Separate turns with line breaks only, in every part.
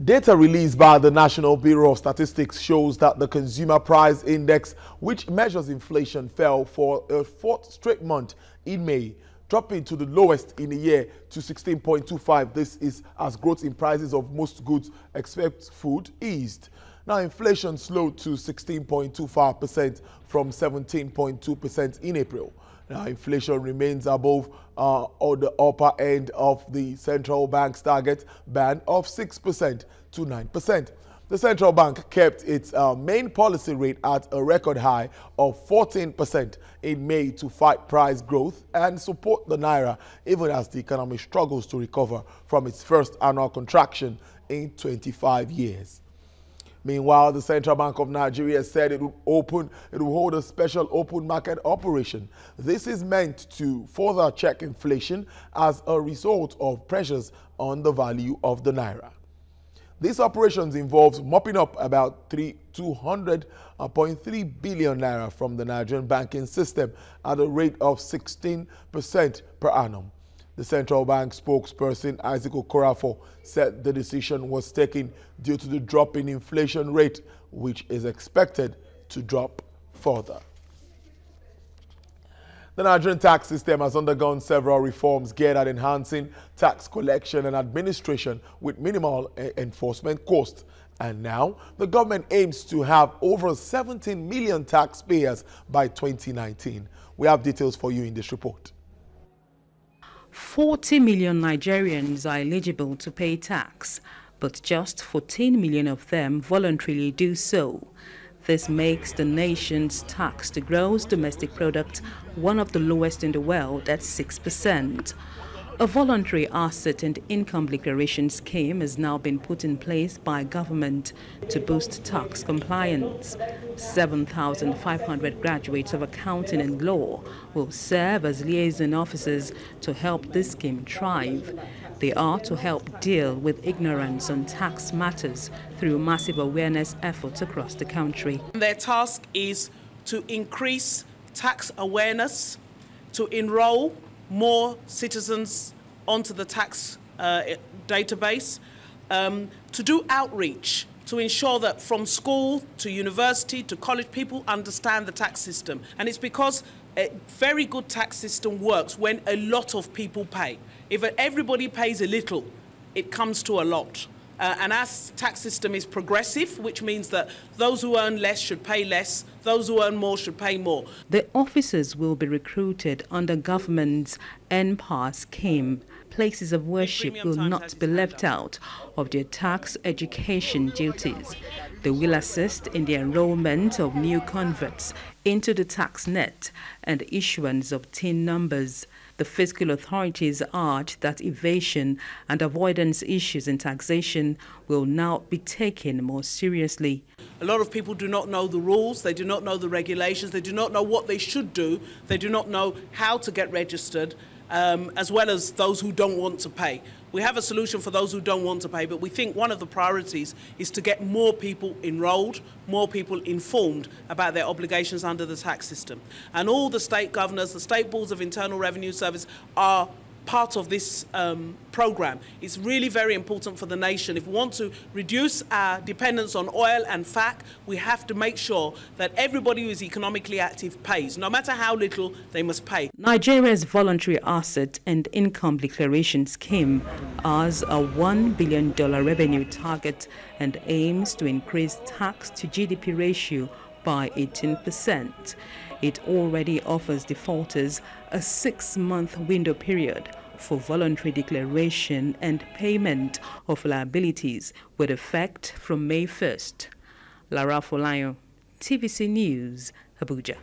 Data released by the National Bureau of Statistics shows that the Consumer Price Index, which measures inflation, fell for a fourth straight month in May, dropping to the lowest in a year to 16.25. This is as growth in prices of most goods, except food, eased. Now, inflation slowed to 16.25% from 17.2% in April. Now, inflation remains above on the upper end of the central bank's target band of 6% to 9%. The central bank kept its main policy rate at a record high of 14% in May to fight price growth and support the naira, even as the economy struggles to recover from its first annual contraction in 25 years. Meanwhile, the Central Bank of Nigeria said it would hold a special open market operation. This is meant to further check inflation as a result of pressures on the value of the naira. These operations involves mopping up about 200.3 billion naira from the Nigerian banking system at a rate of 16% per annum. The central bank spokesperson Isaac Okorafor said the decision was taken due to the drop in inflation rate, which is expected to drop further. The Nigerian tax system has undergone several reforms geared at enhancing tax collection and administration with minimal enforcement costs. And now, the government aims to have over 17 million taxpayers by 2019. We have details for you in this report.
40 million Nigerians are eligible to pay tax, but just 14 million of them voluntarily do so. This makes the nation's tax to gross domestic product one of the lowest in the world at 6%. A voluntary asset and income declaration scheme has now been put in place by government to boost tax compliance. 7,500 graduates of accounting and law will serve as liaison officers to help this scheme thrive. They are to help deal with ignorance on tax matters through massive awareness efforts across the country.
Their task is to increase tax awareness, to enroll more citizens onto the tax database, to do outreach, to ensure that from school to university to college, people understand the tax system. And it's because a very good tax system works when a lot of people pay. If everybody pays a little, it comes to a lot. And our tax system is progressive, which means that those who earn less should pay less, those who earn more should pay more.
The officers will be recruited under government's NPAR scheme. Places of worship will not be left out of their tax education duties. They will assist in the enrollment of new converts into the tax net and issuance of TIN numbers. The fiscal authorities urge that evasion and avoidance issues in taxation will now be taken more seriously.
A lot of people do not know the rules, they do not know the regulations, they do not know what they should do, they do not know how to get registered, as well as those who don't want to pay. We have a solution for those who don't want to pay, but we think one of the priorities is to get more people enrolled, more people informed about their obligations under the tax system. And all the state governors, the state boards of Internal Revenue Service are part of this program. It's really very important for the nation. If we want to reduce our dependence on oil and fat, we have to make sure that everybody who is economically active pays. No matter how little, they must pay.
Nigeria's voluntary asset and income declaration scheme has a $1 billion revenue target and aims to increase tax to GDP ratio by 18%. It already offers defaulters a 6-month window period for voluntary declaration and payment of liabilities with effect from May 1st. Lara Folayo, TVC News, Abuja.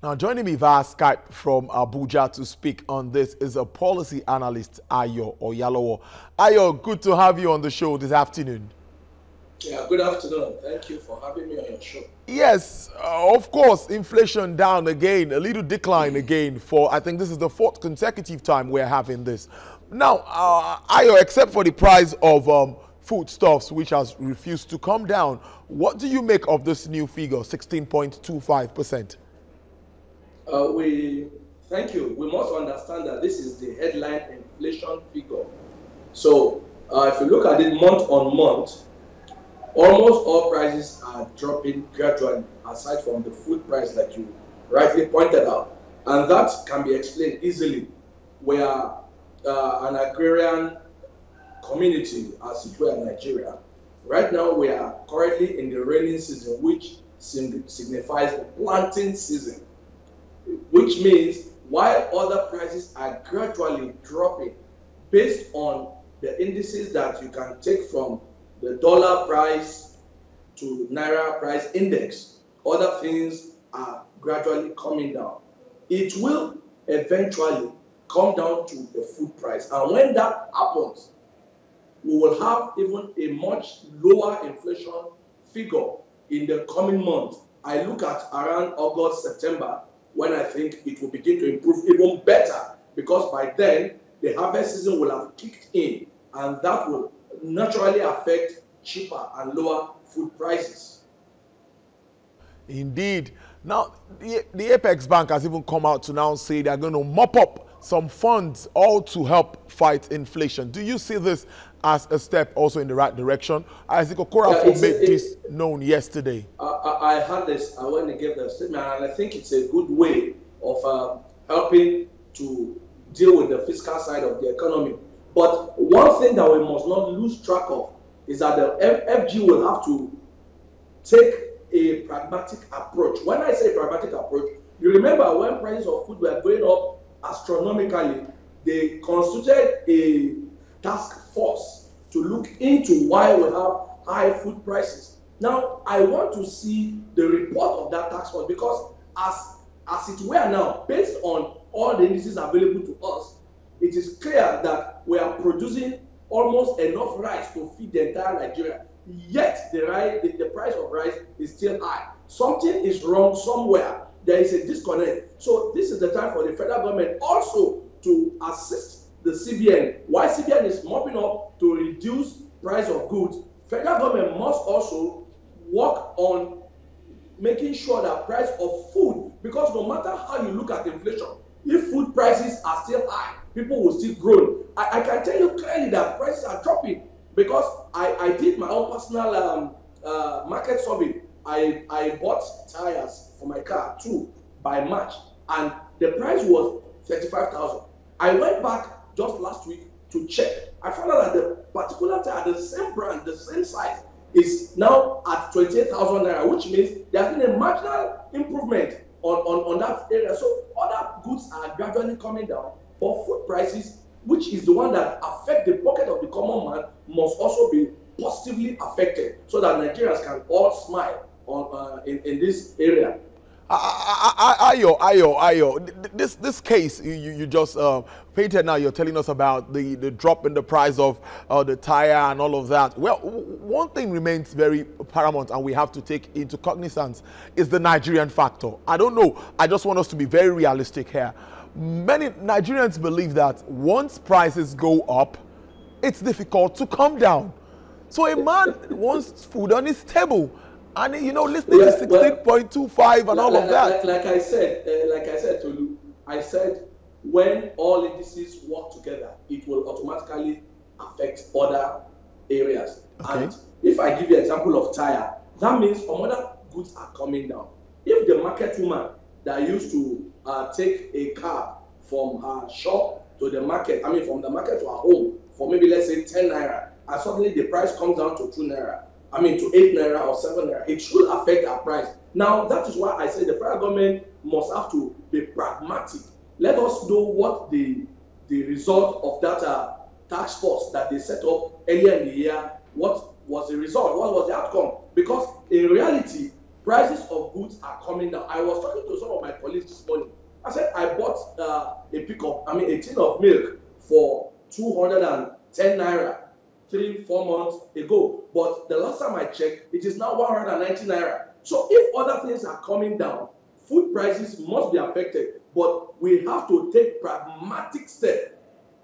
Now, joining me via Skype from Abuja to speak on this is a policy analyst, Ayo Oyalowo. Ayo, good to have you on the show this afternoon.
Yeah, good afternoon. Thank you for having me on your show.
Yes, of course, inflation down again, a little decline again for, I think this is the 4th consecutive time we're having this. Now, Ayo, except for the price of foodstuffs, which has refused to come down, what do you make of this new figure, 16.25%?
Thank you. We must understand that this is the headline inflation figure. So if you look at it month on month, almost all prices are dropping gradually, aside from the food price that you rightly pointed out. And that can be explained easily. We are an agrarian community as it were in Nigeria. Right now, we are currently in the rainy season, which signifies the planting season, which means while other prices are gradually dropping based on the indices that you can take from the dollar price to naira price index, other things are gradually coming down. It will eventually come down to the food price. And when that happens, we will have even a much lower inflation figure in the coming month. I look at around August, September, when I think it will begin to improve even better, because by then the harvest season will have kicked in, and that will naturally affect cheaper and lower food prices.
Indeed. Now, the Apex Bank has even come out to now say they're going to mop up some funds all to help fight inflation. Do you see this as a step also in the right direction? Isaac Okorafor made this known yesterday.
I heard this when they gave the statement, and I think it's a good way of helping to deal with the fiscal side of the economy. But one thing that we must not lose track of is that the FG will have to take a pragmatic approach. When I say pragmatic approach, you remember when prices of food were going up astronomically, they constituted a task force to look into why we have high food prices. Now, I want to see the report of that task force, because as it were now, based on all the indices available to us, it is clear that we are producing almost enough rice to feed the entire Nigeria. Yet the price of rice is still high. Something is wrong somewhere. There is a disconnect. So this is the time for the federal government also to assist the CBN. While CBN is mopping up to reduce price of goods, federal government must also work on making sure that price of food, because no matter how you look at inflation, if food prices are still high, people will still grow. I can tell you clearly that prices are dropping, because I did my own personal market survey. I bought tires for my car too by March, and the price was 35,000. I went back just last week to check. I found out that the particular tire, the same brand, the same size, is now at 28,000 naira, which means there's been a marginal improvement on that area. So other goods are gradually coming down, but food prices, which is the one that affect the pocket of the common man, must also be positively affected, so that Nigerians can all smile on in this area.
Ayo, this case you just painted now, you're telling us about the drop in the price of the tire and all of that. Well, one thing remains very paramount and we have to take into cognizance is the Nigerian factor. I don't know, I just want us to be very realistic here. Many Nigerians believe that once prices go up, it's difficult to come down. So a man wants food on his table, and listening to 16.25 and all of that.
Like I said, Tolu, I said when all indices work together, it will automatically affect other areas.
Okay.
And if I give you an example of tire, that means some other goods are coming down. If the market woman that used to take a car from her shop to the market, from the market to her home for maybe let's say 10 naira, and suddenly the price comes down to 2 naira, to 8 naira or 7 naira, it should affect our price. Now, that is why I say the federal government must have to be pragmatic. Let us know what the result of that task force that they set up earlier in the year, what was the result, what was the outcome? Because in reality, prices of goods are coming down. I was talking to some of my colleagues this morning. I said I bought a tin of milk for 210 naira 3-4 months ago, but the last time I checked, it is now 190 naira. So if other things are coming down, food prices must be affected, but we have to take pragmatic steps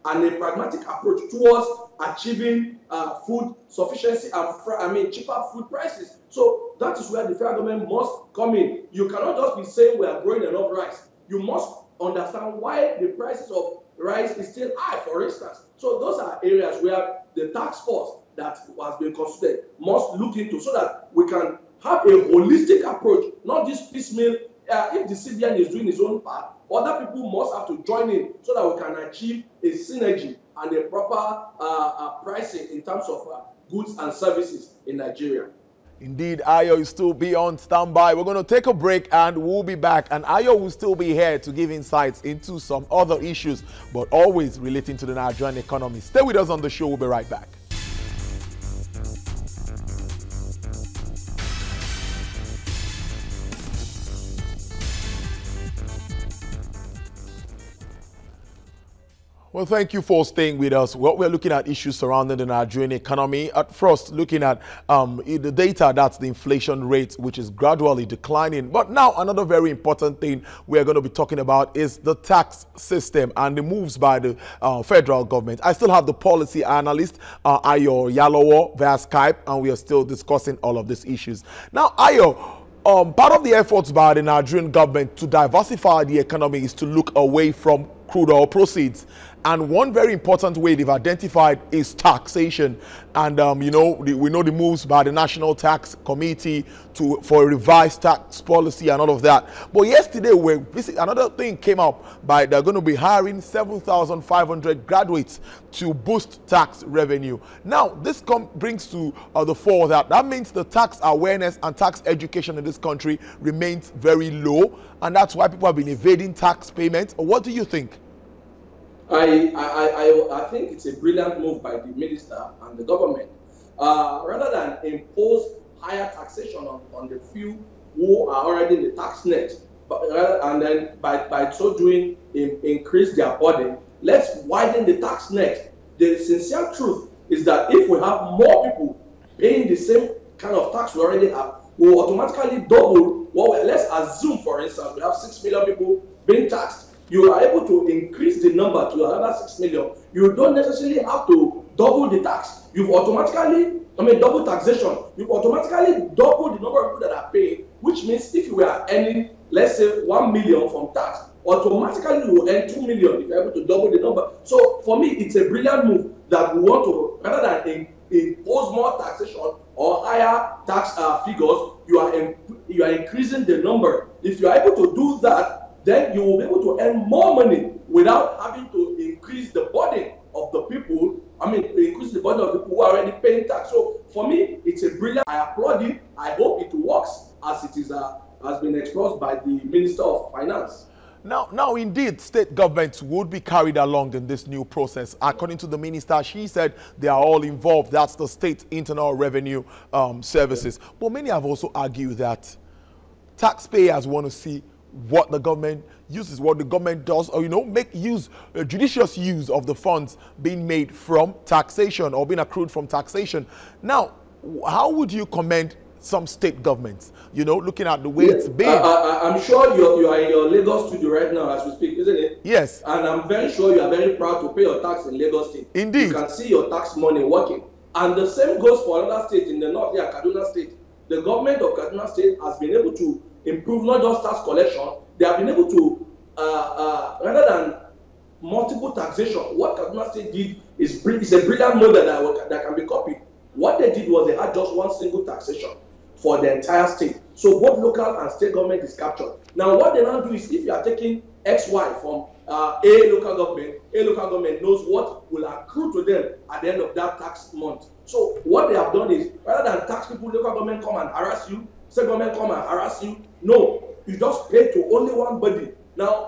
and a pragmatic approach towards achieving food sufficiency and cheaper food prices. So that is where the federal government must come in. You cannot just be saying we are growing enough rice. You must understand why the prices of rice is still high, for instance. So those are areas where the task force that has been consulted must look into, so that we can have a holistic approach, not this piecemeal. If the CBN is doing its own part, other people must have to join in, so that we can achieve a synergy and a proper pricing in terms of goods and services in Nigeria.
Indeed, Ayo will still be on standby. We're going to take a break and we'll be back. And Ayo will still be here to give insights into some other issues, but always relating to the Nigerian economy. Stay with us on the show. We'll be right back. Well, thank you for staying with us. Well, we're looking at issues surrounding the Nigerian economy. At first, looking at the data, that's the inflation rate, which is gradually declining. But now, another very important thing we're going to be talking about is the tax system and the moves by the federal government. I still have the policy analyst, Ayo Oyalowo, via Skype, and we are still discussing all of these issues. Now, Ayo, part of the efforts by the Nigerian government to diversify the economy is to look away from crude oil proceeds. And one very important way they've identified is taxation. And, we know the moves by the National Tax Committee for a revised tax policy and all of that. But yesterday, another thing came up by they're going to be hiring 7,500 graduates to boost tax revenue. Now, this brings to the fore that means the tax awareness and tax education in this country remains very low. And that's why people have been evading tax payments. What do you think?
I think it's a brilliant move by the minister and the government. Rather than impose higher taxation on the few who are already in the tax net, and then by so doing increase their burden, let's widen the tax net. The sincere truth is that if we have more people paying the same kind of tax we already have, we will automatically double let's assume, for instance, we have 6 million people being taxed. You are able to increase the number to another 6 million. You don't necessarily have to double the tax. You've automatically, double taxation. You've automatically doubled the number of people that are paying, which means if you are earning, let's say, 1 million from tax, automatically you will earn 2 million if you're able to double the number. So for me, it's a brilliant move that we want to, rather than impose more taxation or higher tax figures, you are increasing the number. If you are able to do that, then you will be able to earn more money without having to increase the burden of the people. Increase the burden of the people who are already paying tax. So for me, it's a brilliant. I applaud it. I hope it works as it is has been expressed by the Minister of Finance.
Now, indeed, state governments would be carried along in this new process. According to the minister, she said they are all involved. That's the state internal revenue services. But many have also argued that taxpayers want to see what the government uses, what the government does, or make judicious use of the funds being made from taxation or being accrued from taxation. Now, how would you commend some state governments, looking at the way it's been?
I'm sure you are in your Lagos studio right now as we speak, isn't it?
Yes.
And I'm very sure you are very proud to pay your tax in Lagos State.
Indeed.
You can see your tax money working. And the same goes for another state in the north here, Kaduna State. The government of Kaduna State has been able to improve not just tax collection, they have been able to, rather than multiple taxation, what Kaduna State did is a brilliant model that can be copied. What they did was they had just one single taxation for the entire state. So both local and state government is captured. Now what they now do is if you are taking XY from a local government knows what will accrue to them at the end of that tax month. So what they have done is, rather than tax people, local government come and harass you, state government come and harass you, no, you just pay to only one body. Now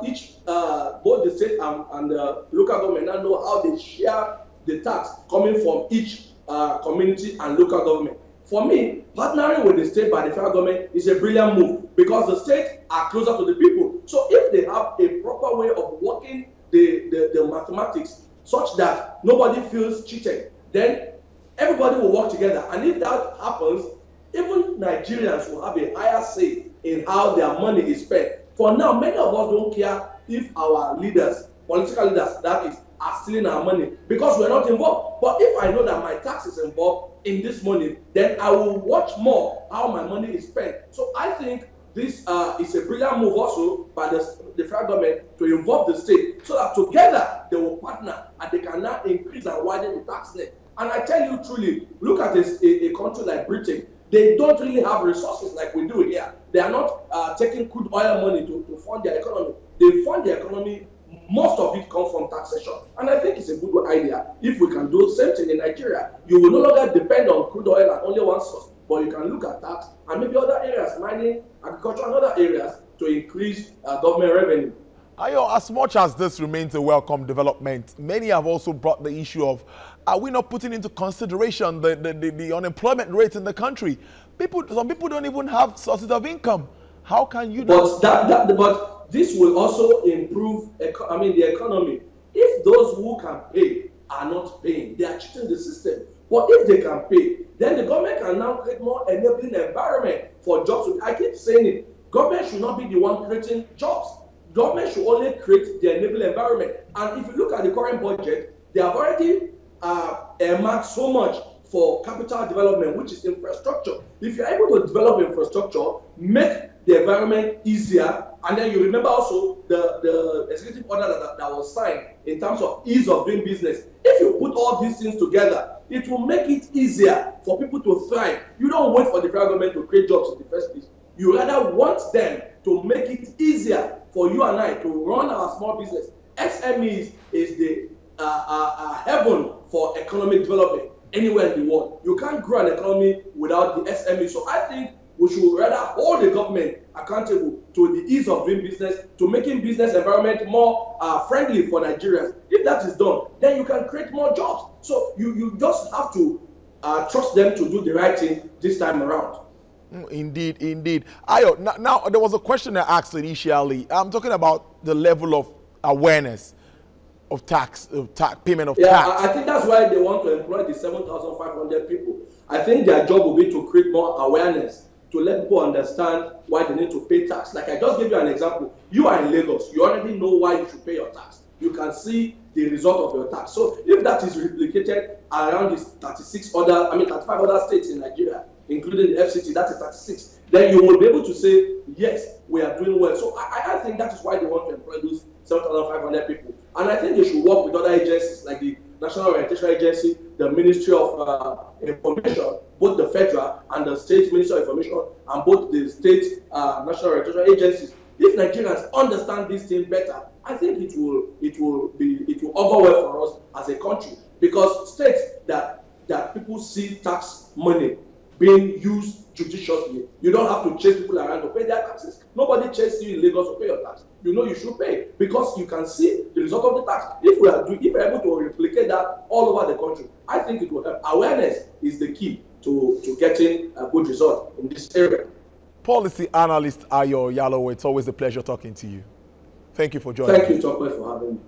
both the state and the local government now know how they share the tax coming from each community and local government. For me, partnering with the state by the federal government is a brilliant move because the states are closer to the people. So if they have a proper way of working the mathematics such that nobody feels cheated, then everybody will work together. And if that happens, even Nigerians will have a higher say in how their money is spent. For now, many of us don't care if our leaders, political leaders, that is, are stealing our money because we're not involved. But if I know that my tax is involved in this money, then I will watch more how my money is spent. So I think this is a brilliant move also by the federal government to involve the state so that together they will partner and they can now increase and widen the tax net. And I tell you truly, look at a country like Britain. They don't really have resources like we do here. They are not taking crude oil money to fund their economy. They fund their economy. Most of it comes from taxation. And I think it's a good idea. If we can do the same thing in Nigeria, you will no longer depend on crude oil and only one source, but you can look at tax and maybe other areas, mining, agriculture, and other areas to increase government revenue.
Ayo, as much as this remains a welcome development, many have also brought the issue of, are we not putting into consideration the unemployment rate in the country? Some people don't even have sources of income. How can you?
But this will also improve, the economy. If those who can pay are not paying, they are cheating the system. But if they can pay, then the government can now create more enabling environment for jobs. I keep saying it. Government should not be the one creating jobs. Government should only create the enabling environment. And if you look at the current budget, they have already earmarked so much for capital development, which is infrastructure. If you're able to develop infrastructure, make the environment easier, and then you remember also the executive order that was signed in terms of ease of doing business. If you put all these things together, it will make it easier for people to thrive. You don't wait for the federal government to create jobs in the first place. You rather want them to make it easier for you and I to run our small business. SMEs is the heaven for economic development anywhere in the world. You can't grow an economy without the SME. So I think we should rather hold the government accountable to the ease of doing business, to making business environment more friendly for Nigerians. If that is done, then you can create more jobs. So you just have to trust them to do the right thing this time around.
Indeed, indeed. Ayo, now there was a question I asked initially. I'm talking about the level of awareness of payment of tax.
Yeah, I think that's why they want to employ the 7,500 people. I think their job will be to create more awareness, to let people understand why they need to pay tax. Like I just gave you an example. You are in Lagos. You already know why you should pay your tax. You can see the result of your tax. So if that is replicated around these 35 other states in Nigeria, including the FCT, that is 36, then you will be able to say, yes, we are doing well. So I think that is why they want to employ those 7,500 people. And I think they should work with other agencies like the National Orientation Agency, the Ministry of Information, both the federal and the state Ministry of Information, and both the state National Orientation Agencies. If Nigerians understand this thing better, I think it will augur well for us as a country. Because states that people see tax money being used judiciously, you don't have to chase people around to pay their taxes. Nobody chases you in Lagos to pay your tax. You know you should pay because you can see the result of the tax. If we're able to replicate that all over the country, I think it will help. Awareness is the key to getting a good result in this area.
Policy analyst Ayo Oyalowo, it's always a pleasure talking to you. Thank you for joining.
Thank you, Tokwe, for having me.